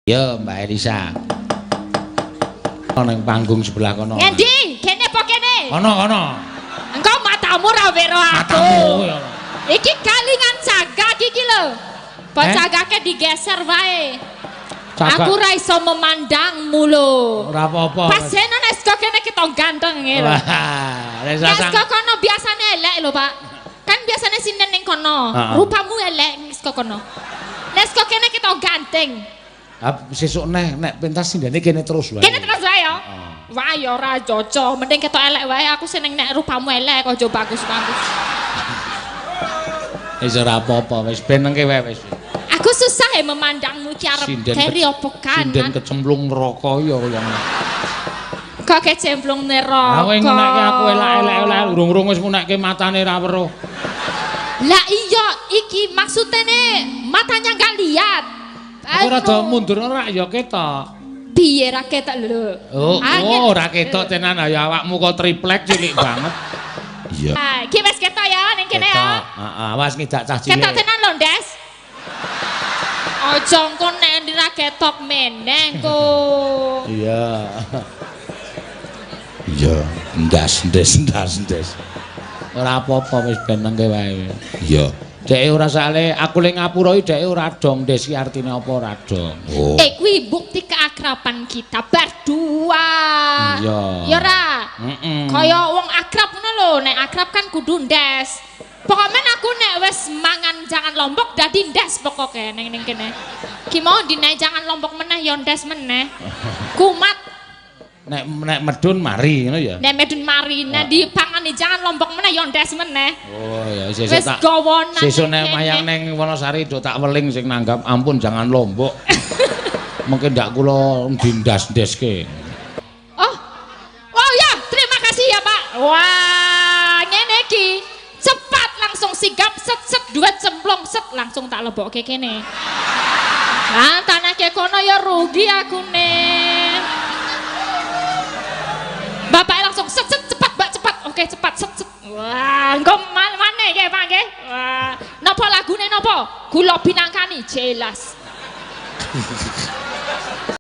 Ya, Mbak Elisa. Nang panggung sebelah kono. Ngendi? Kene apa kene? Kono. Engkau matamu ra wero aku. Matamu ya. Iki kalingan cagak iki lho. Cagake digeser wae. Aku ra iso memandangmu lho. Ora apa-apa. Pasene nek kok kene kita ganteng lho. Wah, Nek kok kono biasane elek lho, Pak. Kan biasane sinen ning kono. Rupamu elek nek kok kono. Nek kok kene kita ganteng. Sesuk nek pentas sindene kene terus wae. Kene terus wae ya. Wah ya ora cocok, mending ketok elek wae. Aku seneng nek rupamu elek aja bagus-bagus. Wis ora apa-apa, wis ben nengke wae wis. Aku susah memandangmu ki arep keri apa kanan. Sinden kecemplung neraka ya kaya. Kok kecemplung neraka. Kowe ngenekke aku elek-elek urung-urung wis ngunekke matane ra weruh. Lah iya, iki maksudnya matanya enggak lihat. Aku rada mundur ora ya ketok. Piye ra ketok lho. Oh, ora ketok tenan ya awakmu kok triplek cilik banget. Iya. Iki wis ketok ya ning kene ya. Heeh, wis ngidak cah cilik. Ketok tenan lho, Des. Aja engko nek ra ketok meneh engko. Iya. Iya, ndas. Ora apa-apa wis ben nengke wae. Iya. Dek ora sale aku le ngapura iki dek ora dong Desi artine apa ora dong. Oh. Kuwi bukti keakraban kita berdua. Iya. Ya ora? Kaya wong akrab ngono lho, nek akrab kan kudu ndes. Pokoknya aku nek wis mangan jangan lombok dadi ndes pokoke ning kene. Ki mau dinaik jangan lombok meneh ya ndes meneh. Kumat nek medun mari ngono ya. Nek medun mari, nek dipangani jangan lombok meneh ya ndes meneh. Oh ya sesuk tak. Sesuk nek mayang ning Wonosari do tak weling sing nanggap ampun jangan lombok. Mungkin ndak kula dindas-ndeske. Oh ya, terima kasih ya, Pak. Wah, ngene iki. Cepat langsung sigap set dua cemplung set langsung tak lebokke kene. Lah tanake kono ya rugi aku nih. Bapak langsung set cepat Mbak cepat. Oke cepat set. Wah, engko mana iki Pak nggih? Wah, napa lagune napa? Kula binangkani jelas.